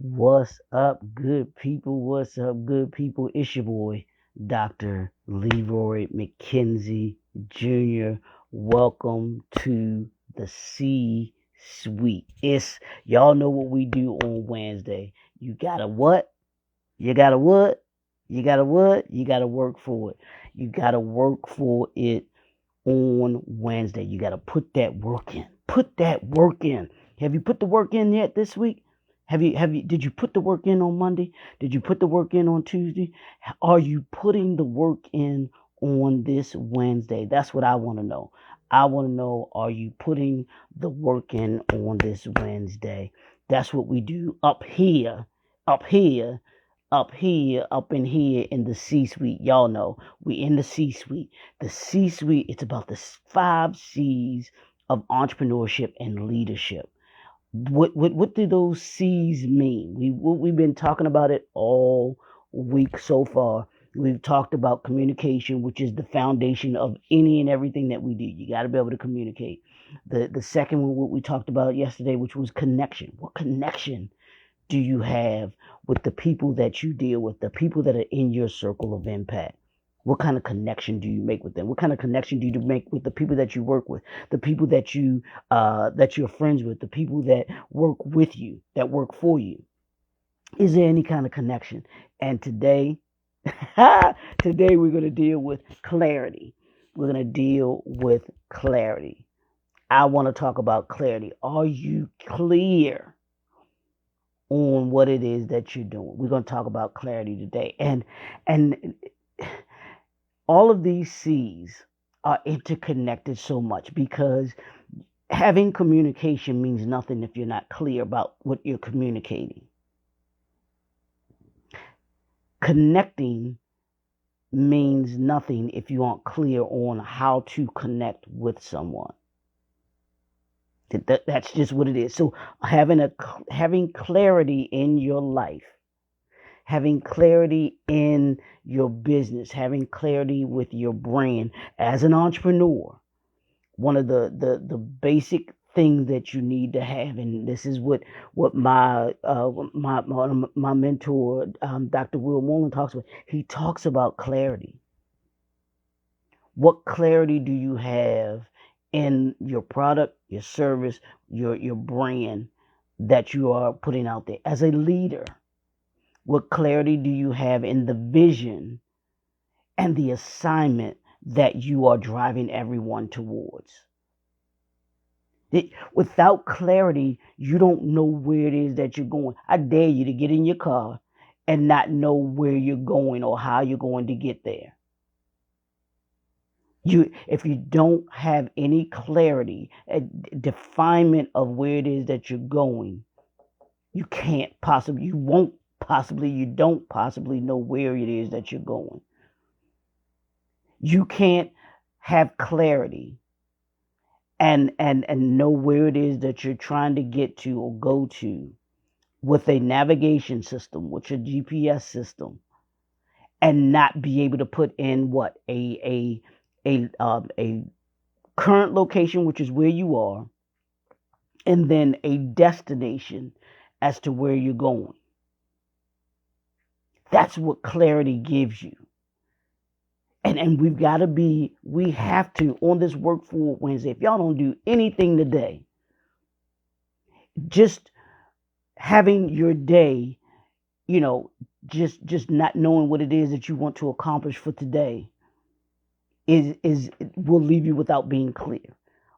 What's up, good people? What's up, good people? It's your boy, Dr. Leroy McKenzie Jr. Welcome to the C Suite. Y'all know what we do on Wednesday. You gotta what? You gotta what? You gotta what? You gotta work for it. You gotta work for it on Wednesday. You gotta put that work in. Put that work in. Have you put the work in yet this week? Did you put the work in on Monday? Did you put the work in on Tuesday? Are you putting the work in on this Wednesday? That's what I want to know. I want to know, are you putting the work in on this Wednesday? That's what we do up here, up here, up in here in the C suite. Y'all know we in the C suite. The C suite, it's about the 5 C's of entrepreneurship and leadership. What do those C's mean? We've been talking about it all week so far. We've talked about communication, which is the foundation of any and everything that we do. You got to be able to communicate. The second one, what we talked about yesterday, which was connection. What connection do you have with the people that you deal with, the people that are in your circle of impact? What kind of connection do you make with them? What kind of connection do you make with the people that you work with, the people that you're friends with, the people that work with you, that work for you? Is there any kind of connection? And today, today we're going to deal with clarity. We're going to deal with clarity. I want to talk about clarity. Are you clear on what it is that you're doing? We're going to talk about clarity today. And all of these C's are interconnected so much because having communication means nothing if you're not clear about what you're communicating. Connecting means nothing if you aren't clear on how to connect with someone. That's just what it is. So having clarity in your life, having clarity in your business, having clarity with your brand as an entrepreneur, one of the basic things that you need to have, and this is what my mentor, Dr. Will Mullen, talks about. He talks about clarity. What clarity do you have in your product, your service, your brand that you are putting out there as a leader? What clarity do you have in the vision and the assignment that you are driving everyone towards? Without clarity, you don't know where it is that you're going. I dare you to get in your car and not know where you're going or how you're going to get there. If you don't have any clarity, a definement of where it is that you're going, you don't possibly know where it is that you're going. You can't have clarity and know where it is that you're trying to get to or go to with a navigation system, with your GPS system, and not be able to put in what a current location, which is where you are, and then a destination as to where you're going. That's what clarity gives you. And we have to, on this Work For Wednesday, if y'all don't do anything today, just having your day, just not knowing what it is that you want to accomplish for today will leave you without being clear.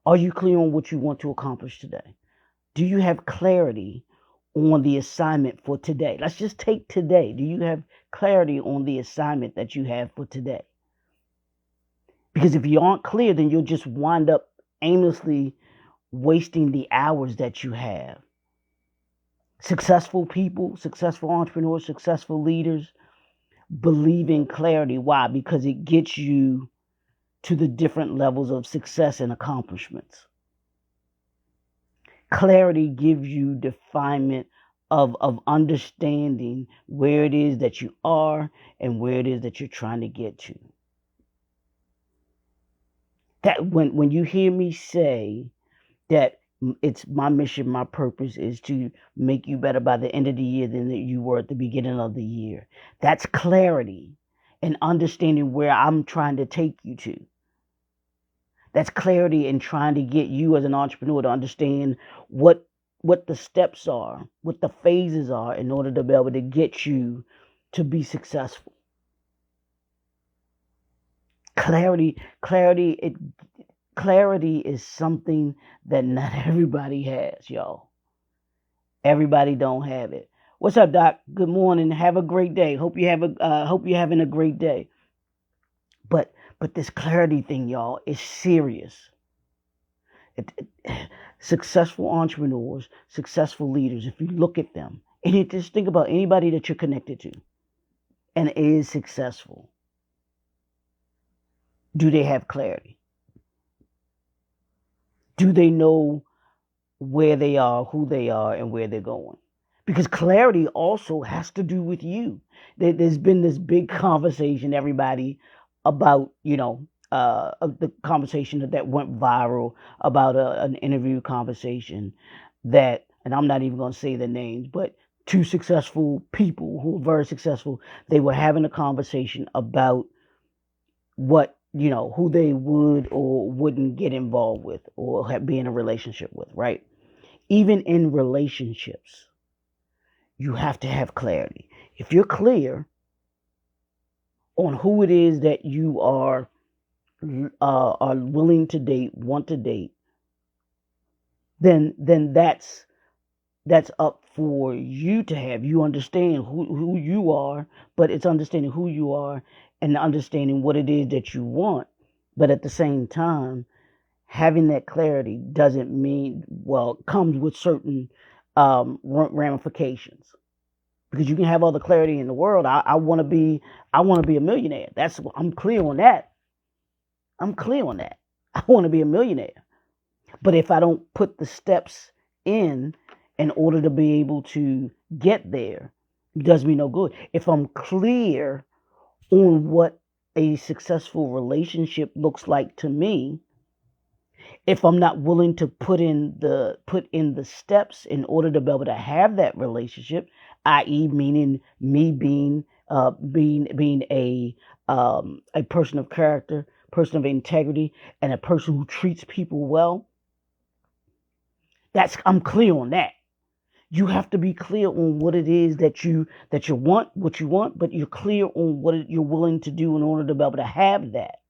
Are you clear on what you want to accomplish today? Do you have clarity on the assignment for today? Let's just take today. Do you have clarity on the assignment that you have for today? Because if you aren't clear, then you'll just wind up aimlessly wasting the hours that you have. Successful people, successful entrepreneurs, successful leaders believe in clarity. Why? Because it gets you to the different levels of success and accomplishments. Clarity gives you definement of understanding where it is that you are and where it is that you're trying to get to. That when you hear me say that It's my mission, my purpose is to make you better by the end of the year than you were at the beginning of the year. That's clarity and understanding where I'm trying to take you to. That's clarity in trying to get you as an entrepreneur to understand what the steps are, what the phases are in order to be able to get you to be successful. Clarity is something that not everybody has, y'all. Everybody don't have it. What's up, Doc? Good morning. Have a great day. Hope you're having a great day. But this clarity thing, y'all, is serious. Successful entrepreneurs, successful leaders, if you look at them, and you just think about anybody that you're connected to and is successful, do they have clarity? Do they know where they are, who they are, and where they're going? Because clarity also has to do with you. There's been this big conversation, everybody, about, the conversation that went viral about an interview conversation that, and I'm not even going to say the names, but two successful people who were very successful, they were having a conversation about what, who they would or wouldn't get involved with or be in a relationship with, right? Even in relationships, you have to have clarity. If you're clear on who it is that you are willing to date, want to date, then that's up for you to have. You understand who you are, but it's understanding who you are and understanding what it is that you want. But at the same time, having that clarity doesn't mean, comes with certain ramifications. Because you can have all the clarity in the world. I want to be a millionaire. I'm clear on that. I want to be a millionaire. But if I don't put the steps in order to be able to get there, it does me no good. If I'm clear on what a successful relationship looks like to me, if I'm not willing to put in the steps in order to be able to have that relationship, i.e., meaning me being a person of character, person of integrity, and a person who treats people well, I'm clear on that. You have to be clear on what it is that you want, but you're clear on what you're willing to do in order to be able to have that.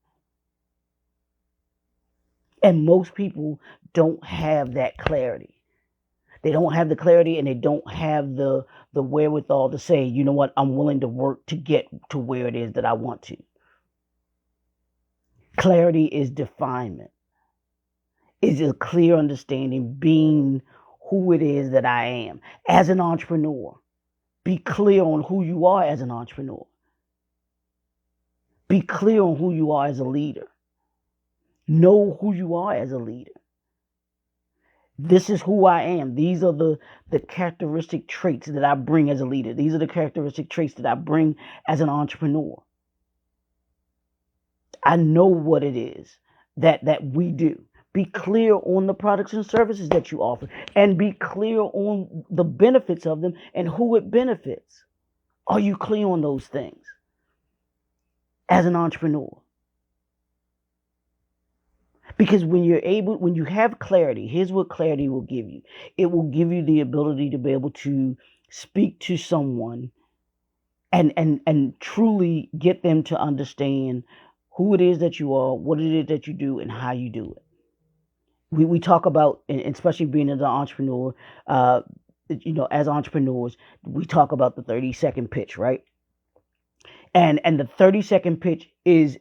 And most people don't have that clarity. They don't have the clarity, and they don't have the wherewithal to say, you know what, I'm willing to work to get to where it is that I want to. Clarity is definement. Is a clear understanding, being who it is that I am. As an entrepreneur, be clear on who you are as an entrepreneur. Be clear on who you are as a leader. Know who you are as a leader. This is who I am. These are the characteristic traits that I bring as a leader. These are the characteristic traits that I bring as an entrepreneur. I know what it is that we do. Be clear on the products and services that you offer, and be clear on the benefits of them and who it benefits. Are you clear on those things as an entrepreneur? Because when you have clarity, here's what clarity will give you. It will give you the ability to be able to speak to someone and truly get them to understand who it is that you are, what it is that you do, and how you do it. We talk about, and especially being as an entrepreneur, as entrepreneurs, we talk about the 30-second pitch, right? And the 30-second pitch is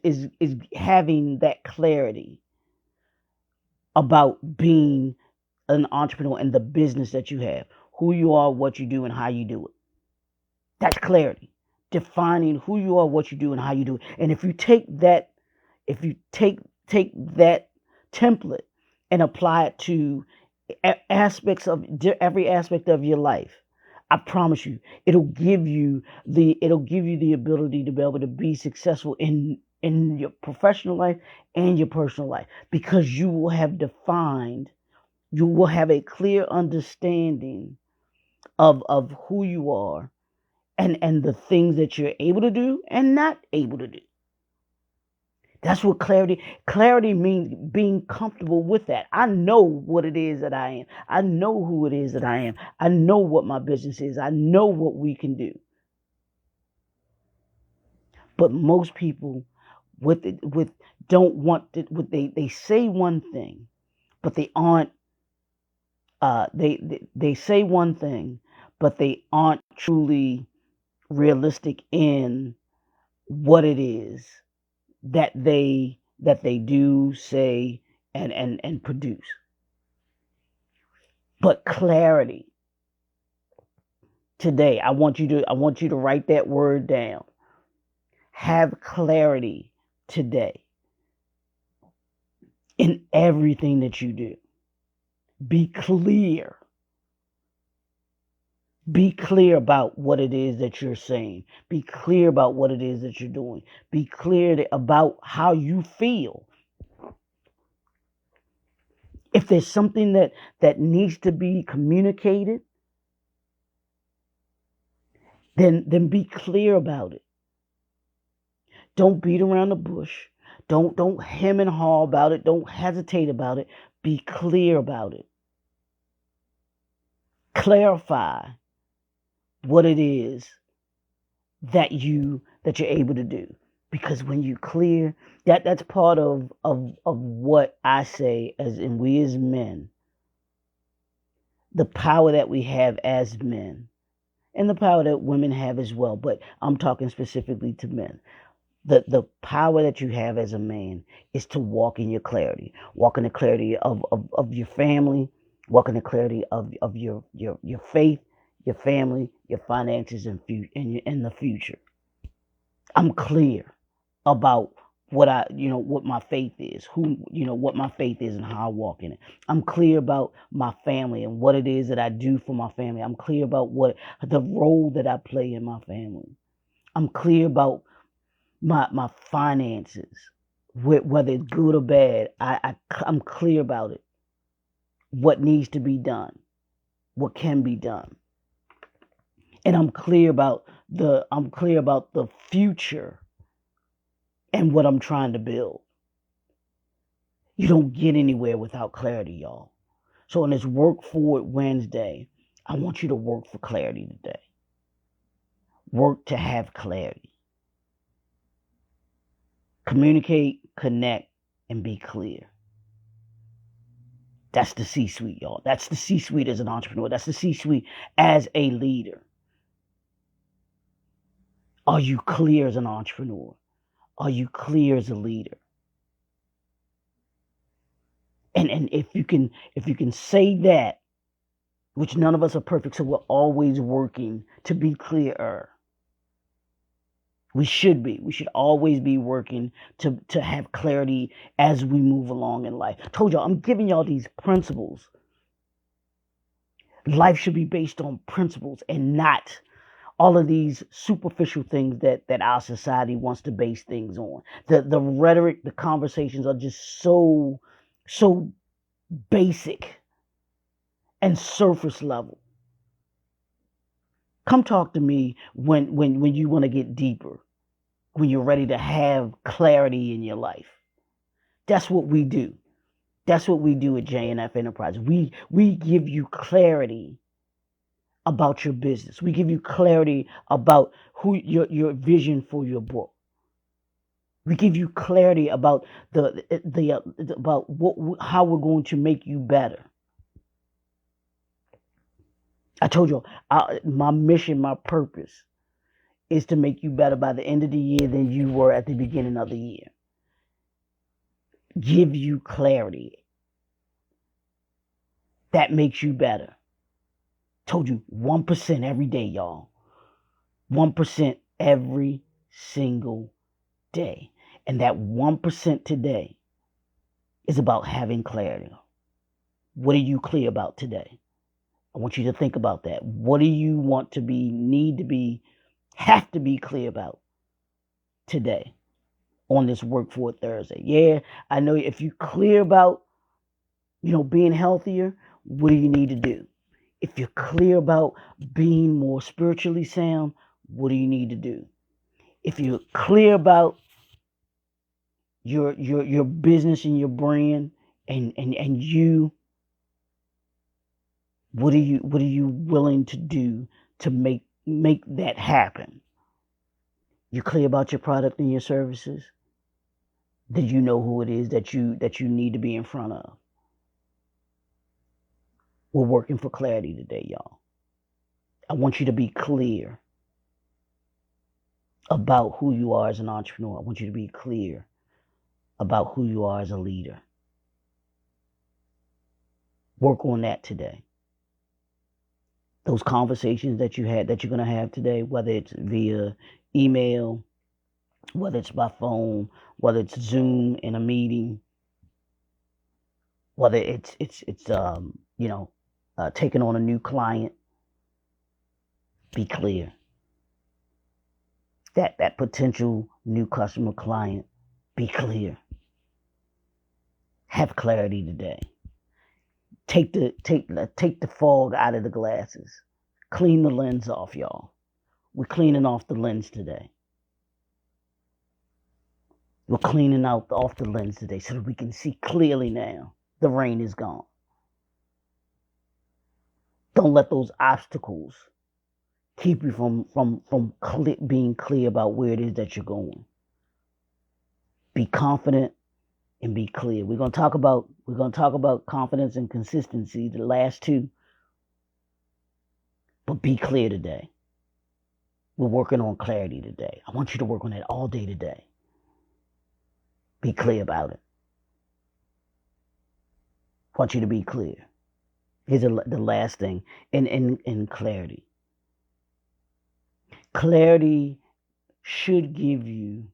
having that clarity about being an entrepreneur and the business that you have, who you are, what you do, and how you do it. That's clarity. Defining who you are, what you do, and how you do it. And if you take that template and apply it to every aspect of your life, I promise you, it'll give you the ability to be able to be successful in your professional life and your personal life, because you will have defined You will have a clear understanding of who you are and the things that you're able to do and not able to do. That's what clarity means, being comfortable with that. I know what it is that I am. I know who it is that I am. I know what my business is. I know what we can do. But most people with don't want to, they say one thing, but they aren't they say one thing, but they aren't truly realistic in what it is that they do say and produce. But clarity today, I want you to write that word down. Have clarity today in everything that you do. Be clear. Be clear about what it is that you're saying. Be clear about what it is that you're doing. Be clear about how you feel. If there's something that needs to be communicated, then be clear about it. Don't beat around the bush. Don't hem and haw about it. Don't hesitate about it. Be clear about it. Clarify what it is that you're able to do. Because when you clear, that's part of what I say and we as men, the power that we have as men, and the power that women have as well. But I'm talking specifically to men. The power that you have as a man is to walk in your clarity. Walk in the clarity of your family, walk in the clarity of your faith, your family, your finances, and in the future. I'm clear about what my faith is, what my faith is and how I walk in it. I'm clear about my family and what it is that I do for my family. I'm clear about what the role that I play in my family. I'm clear about my finances, whether it's good or bad. I'm clear about it. What needs to be done, what can be done, and I'm clear about the future and what I'm trying to build. You don't get anywhere without clarity, y'all. So on this Work Forward Wednesday, I want you to work for clarity today. Work to have clarity. Communicate, connect, and be clear. That's the C-suite, y'all. That's the C-suite as an entrepreneur. That's the C-suite as a leader. Are you clear as an entrepreneur? Are you clear as a leader? And if you can say that, which none of us are perfect, so we're always working to be clearer. We should be. We should always be working to have clarity as we move along in life. Told y'all, I'm giving y'all these principles. Life should be based on principles and not all of these superficial things that our society wants to base things on. The rhetoric, the conversations are just so basic and surface level. Come talk to me when you want to get deeper, when you're ready to have clarity in your life. That's what we do. That's what we do at J&F Enterprise. We give you clarity about your business. We give you clarity about who your vision for your book. We give you clarity about about how we're going to make you better. I told you, my mission, my purpose is to make you better by the end of the year than you were at the beginning of the year. Give you clarity. That makes you better. Told you 1% every day, y'all. 1% every single day. And that 1% today is about having clarity. What are you clear about today? I want you to think about that. What do you want to be, have to be clear about today on this Work For Thursday? Yeah, I know if you're clear about being healthier, what do you need to do? If you're clear about being more spiritually sound, what do you need to do? If you're clear about your business and your brand and you, what are you willing to do to make that happen? You clear about your product and your services? Did you know who it is that you need to be in front of? We're working for clarity today, y'all. I want you to be clear about who you are as an entrepreneur. I want you to be clear about who you are as a leader. Work on that today. Those conversations that you had, that you're going to have today, whether it's via email, whether it's by phone, whether it's Zoom in a meeting, whether it's taking on a new client, be clear. That potential new customer client, be clear. Have clarity today. Take the fog out of the glasses. Clean the lens off, y'all. We're cleaning off the lens today. We're cleaning off the lens today so that we can see clearly now. The rain is gone. Don't let those obstacles keep you from being clear about where it is that you're going. Be confident and be clear. We're gonna talk about confidence and consistency, the last two. But be clear today. We're working on clarity today. I want you to work on that all day today. Be clear about it. I want you to be clear. Here's the last thing in clarity. Clarity should give you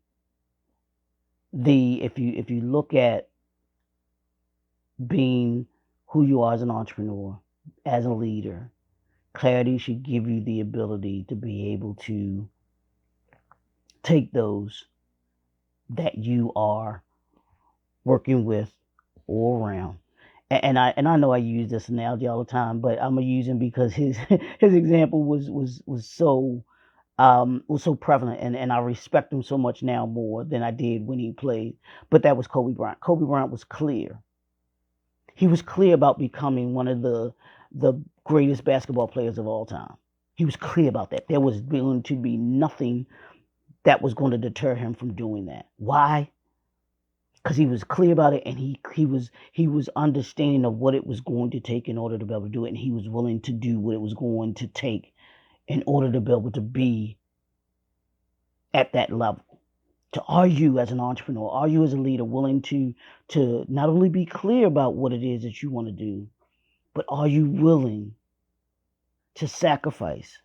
if you look at being who you are as an entrepreneur, as a leader, clarity should give you the ability to be able to take those that you are working with or around. And I know I use this analogy all the time, but I'm gonna use him because his example was so prevalent, and I respect him so much now more than I did when he played. But that was Kobe Bryant. Kobe Bryant was clear. He was clear about becoming one of the greatest basketball players of all time. He was clear about that. There was going to be nothing that was going to deter him from doing that. Why? Because he was clear about it, and he was understanding of what it was going to take in order to be able to do it, and he was willing to do what it was going to take in order to be able to be at that level. Are you as an entrepreneur, are you as a leader willing to not only be clear about what it is that you want to do, but are you willing to sacrifice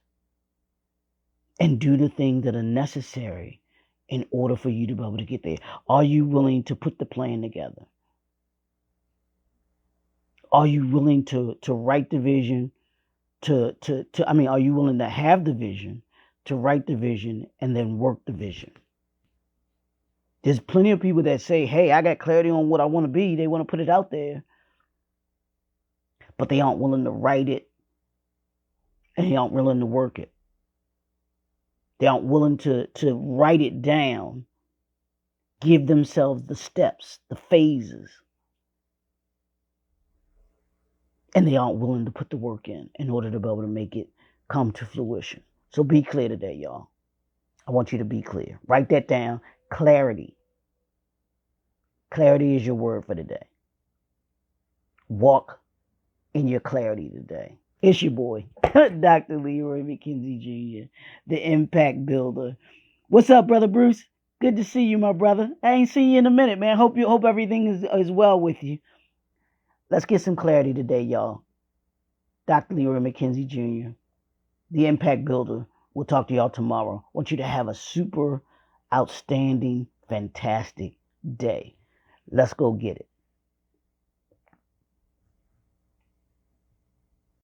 and do the things that are necessary in order for you to be able to get there? Are you willing to put the plan together? Are you willing to write the vision? Are you willing to have the vision, to write the vision, and then work the vision? There's plenty of people that say, hey, I got clarity on what I want to be. They want to put it out there, but they aren't willing to write it, and they aren't willing to work it. They aren't willing to write it down, give themselves the steps, the phases, and they aren't willing to put the work in order to be able to make it come to fruition. So be clear today, y'all. I want you to be clear. Write that down. Clarity. Clarity is your word for today. Walk in your clarity today. It's your boy, Dr. Leroy McKenzie Jr., the Impact Builder. What's up, Brother Bruce? Good to see you, my brother. I ain't seen you in a minute, man. Hope everything is well with you. Let's get some clarity today, y'all. Dr. Leroy McKenzie Jr., the Impact Builder. We'll talk to y'all tomorrow. I want you to have a super outstanding, fantastic day. Let's go get it.